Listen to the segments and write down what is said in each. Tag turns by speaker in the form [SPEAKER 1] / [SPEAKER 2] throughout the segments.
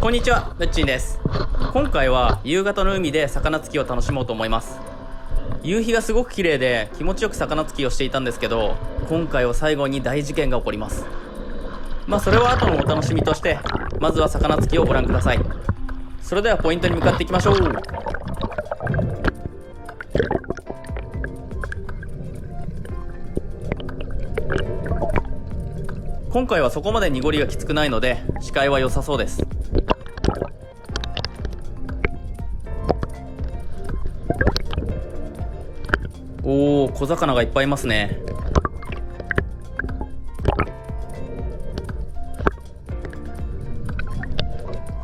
[SPEAKER 1] こんにちは、むっちんです。今回は夕方の海で魚釣りを楽しもうと思います。夕日がすごく綺麗で気持ちよく魚釣りをしていたんですけど、今回は最後に大事件が起こります。それは後のお楽しみとして、まずは魚釣りをご覧ください。それではポイントに向かっていきましょう。今回はそこまで濁りがきつくないので視界は良さそうです。おー、小魚がいっぱいいますね。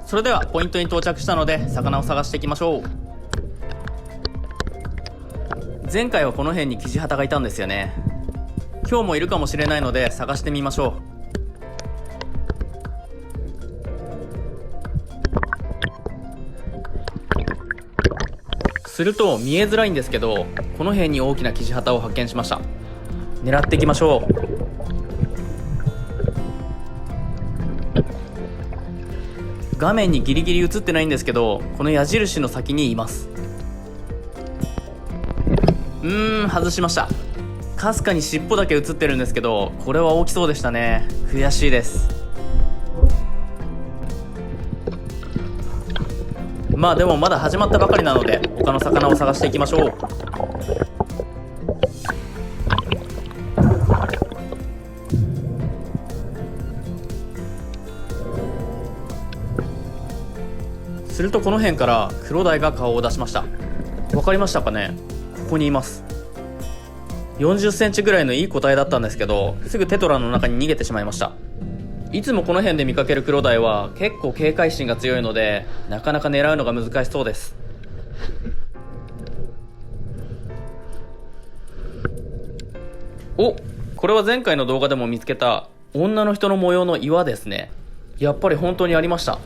[SPEAKER 1] それではポイントに到着したので魚を探していきましょう。前回はこの辺にキジハタがいたんですよね。今日もいるかもしれないので探してみましょう。すると見えづらいんですけど、この辺に大きなキジハタを発見しました。狙っていきましょう。画面にギリギリ映ってないんですけど、この矢印の先にいます。外しました。かすかに尻尾だけ映ってるんですけど、これは大きそうでしたね。悔しいです。でもまだ始まったばかりなので他の魚を探していきましょう。するとこの辺からクロダイが顔を出しました。わかりましたかね。ここにいます。40センチぐらいのいい個体だったんですけど、すぐテトラの中に逃げてしまいました。いつもこの辺で見かけるクロダイは結構警戒心が強いので、なかなか狙うのが難しそうです。お、これは前回の動画でも見つけた女の人の模様の岩ですね。やっぱり本当にありました。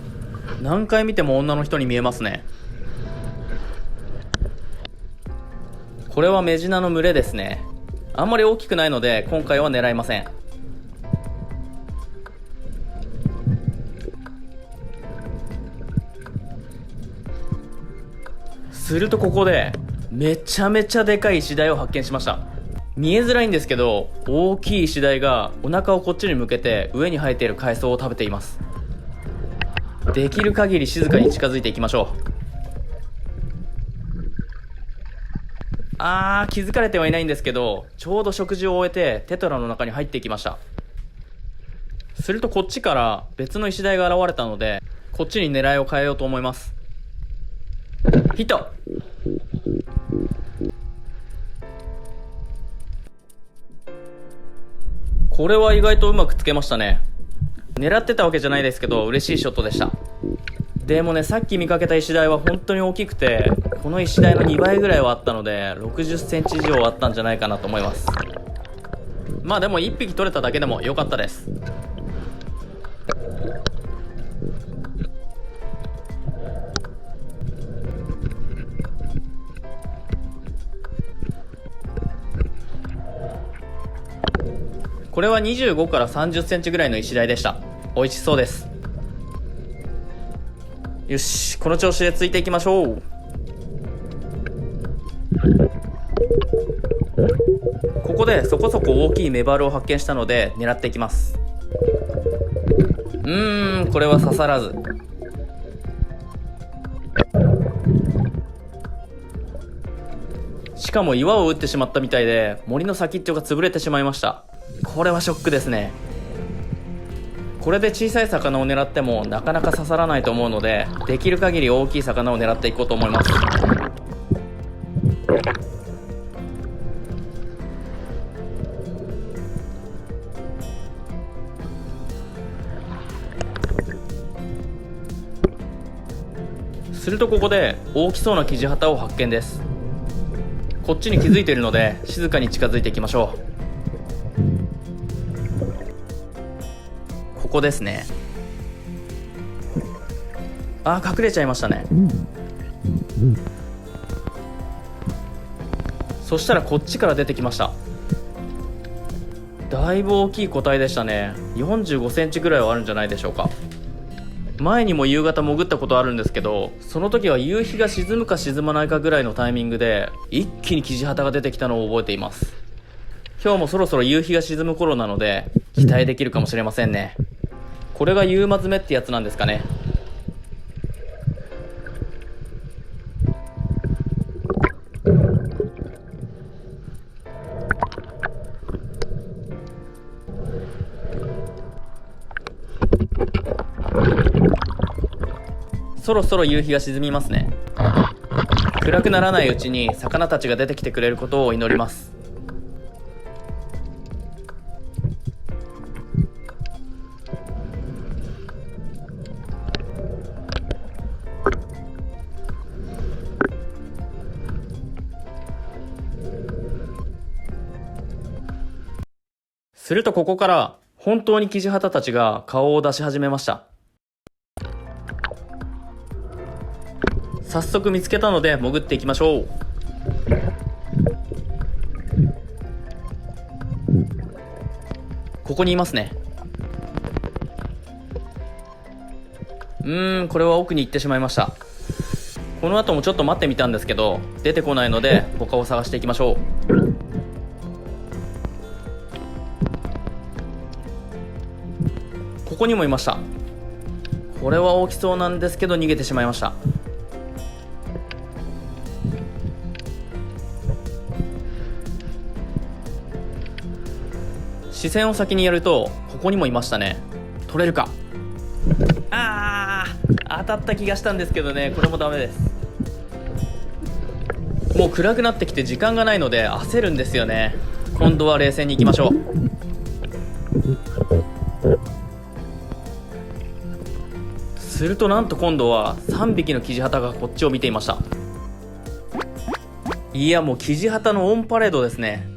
[SPEAKER 1] 何回見ても女の人に見えますね。これはメジナの群れですね。あんまり大きくないので今回は狙いません。するとここでめちゃめちゃでかい石鯛を発見しました。見えづらいんですけど、大きい石鯛がお腹をこっちに向けて上に生えている海藻を食べています。できる限り静かに近づいていきましょう。気づかれてはいないんですけど、ちょうど食事を終えてテトラの中に入っていきました。するとこっちから別の石鯛が現れたので、こっちに狙いを変えようと思います。ヒット。これは意外とうまくつけましたね。狙ってたわけじゃないですけど嬉しいショットでした。でもね、さっき見かけた石鯛は本当に大きくて、この石鯛の2倍ぐらいはあったので60センチ以上あったんじゃないかなと思います。でも1匹取れただけでも良かったです。これは25から30センチぐらいの石鯛でした。美味しそうです。よし、この調子でついていきましょう。ここでそこそこ大きいメバルを発見したので狙っていきます。これは刺さらず。しかも岩を打ってしまったみたいで、森の先っちょが潰れてしまいました。これはショックですね。これで小さい魚を狙ってもなかなか刺さらないと思うので、できる限り大きい魚を狙っていこうと思います。するとここで大きそうなキジハタを発見です。こっちに気づいているので静かに近づいていきましょう。ここですね。隠れちゃいましたね。そしたらこっちから出てきました。だいぶ大きい個体でしたね。45センチぐらいはあるんじゃないでしょうか。前にも夕方潜ったことあるんですけど、その時は夕日が沈むか沈まないかぐらいのタイミングで一気にキジハタが出てきたのを覚えています。今日もそろそろ夕日が沈む頃なので期待できるかもしれませんね。これが夕間詰めってやつなんですかね。そろそろ夕日が沈みますね。暗くならないうちに魚たちが出てきてくれることを祈ります。するとここから本当にキジハタたちが顔を出し始めました。早速見つけたので潜っていきましょう。ここにいますね。これは奥に行ってしまいました。この後もちょっと待ってみたんですけど出てこないので他を探していきましょう。ここにもいました。これは大きそうなんですけど逃げてしまいました。視線を先にやるとここにもいましたね。取れるか。当たった気がしたんですけどね、これもダメです。もう暗くなってきて時間がないので焦るんですよね。今度は冷静に行きましょう。するとなんと今度は3匹のキジハタがこっちを見ていました。いや、もうキジハタのオンパレードですね。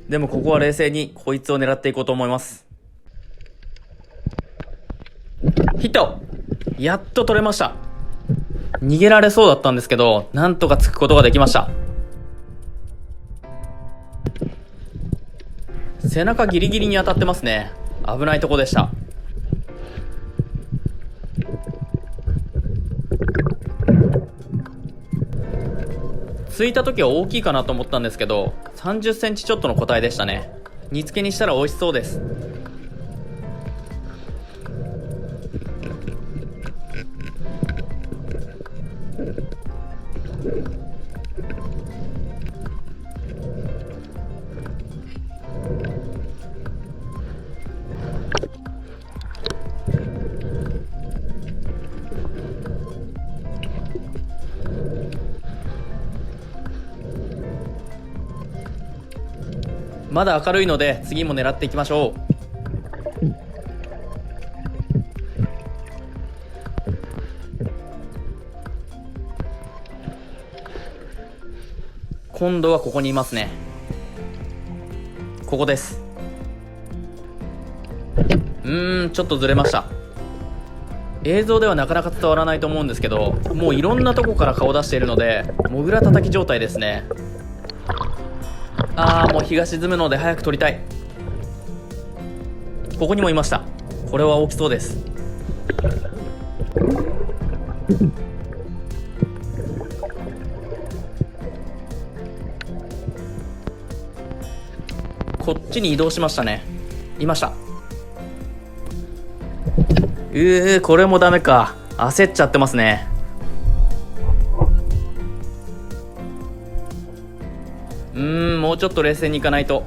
[SPEAKER 1] でもここは冷静にこいつを狙っていこうと思います。ヒット。やっと取れました。逃げられそうだったんですけどなんとかつくことができました。背中ギリギリに当たってますね。危ないとこでした。ついた時は大きいかなと思ったんですけど30センチちょっとの個体でしたね。煮付けにしたら美味しそうです。まだ明るいので次も狙っていきましょう。今度はここにいますね。ここです。ちょっとずれました。映像ではなかなか伝わらないと思うんですけどもういろんなとこから顔出しているのでモグラ叩き状態ですね。もう日が沈むので早く撮りたい。ここにもいました。これは大きそうです。こっちに移動しましたね。いました。これもダメか。焦っちゃってますね。もうちょっと冷静にいかないと。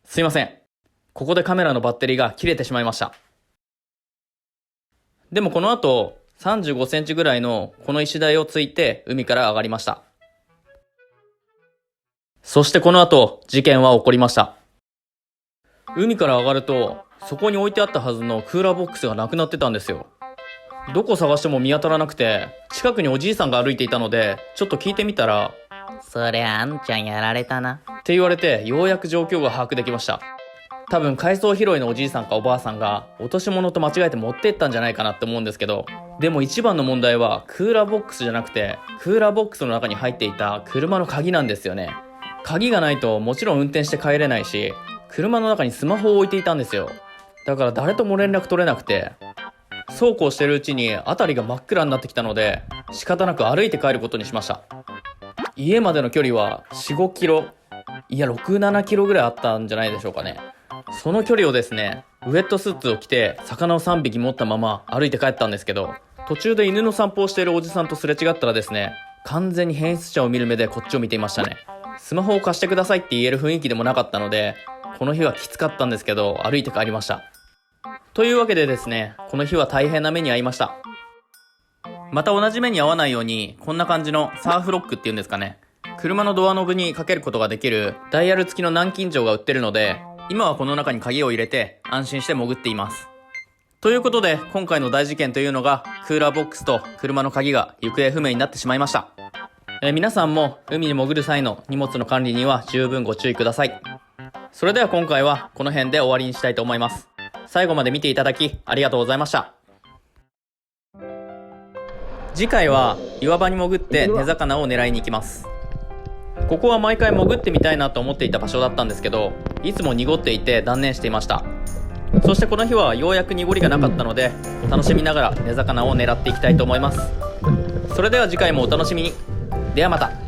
[SPEAKER 1] すいません。ここでカメラのバッテリーが切れてしまいました。でもこの後35センチぐらいのこの石台をついて海から上がりました。そしてこの後事件は起こりました。海から上がるとそこに置いてあったはずのクーラーボックスがなくなってたんですよ。どこ探しても見当たらなくて近くにおじいさんが歩いていたのでちょっと聞いてみたら、
[SPEAKER 2] そりゃあんちゃんやられたな
[SPEAKER 1] って言われてようやく状況が把握できました。多分海藻拾いのおじいさんかおばあさんが落とし物と間違えて持ってったんじゃないかなって思うんですけど、でも一番の問題はクーラーボックスじゃなくて、クーラーボックスの中に入っていた車の鍵なんですよね。鍵がないともちろん運転して帰れないし、車の中にスマホを置いていたんですよ。だから誰とも連絡取れなくて、そうこうしてるうちに辺りが真っ暗になってきたので、仕方なく歩いて帰ることにしました。家までの距離は4、5キロ、いや6、7キロぐらいあったんじゃないでしょうかね。その距離をですね、ウェットスーツを着て魚を3匹持ったまま歩いて帰ったんですけど、途中で犬の散歩をしているおじさんとすれ違ったらですね、完全に変質者を見る目でこっちを見ていましたね。スマホを貸してくださいって言える雰囲気でもなかったので、この日はきつかったんですけど、歩いて帰りました。というわけでですね、この日は大変な目に遭いました。また同じ目に遭わないように、こんな感じのサーフロックっていうんですかね、車のドアノブにかけることができるダイヤル付きの南京錠が売ってるので、今はこの中に鍵を入れて安心して潜っています。ということで、今回の大事件というのが、クーラーボックスと車の鍵が行方不明になってしまいました。皆さんも海に潜る際の荷物の管理には十分ご注意ください。それでは今回はこの辺で終わりにしたいと思います。最後まで見ていただきありがとうございました。次回は岩場に潜って根魚を狙いに行きます。ここは毎回潜ってみたいなと思っていた場所だったんですけど、いつも濁っていて断念していました。そしてこの日はようやく濁りがなかったので、楽しみながら根魚を狙っていきたいと思います。それでは次回もお楽しみに。ではまた。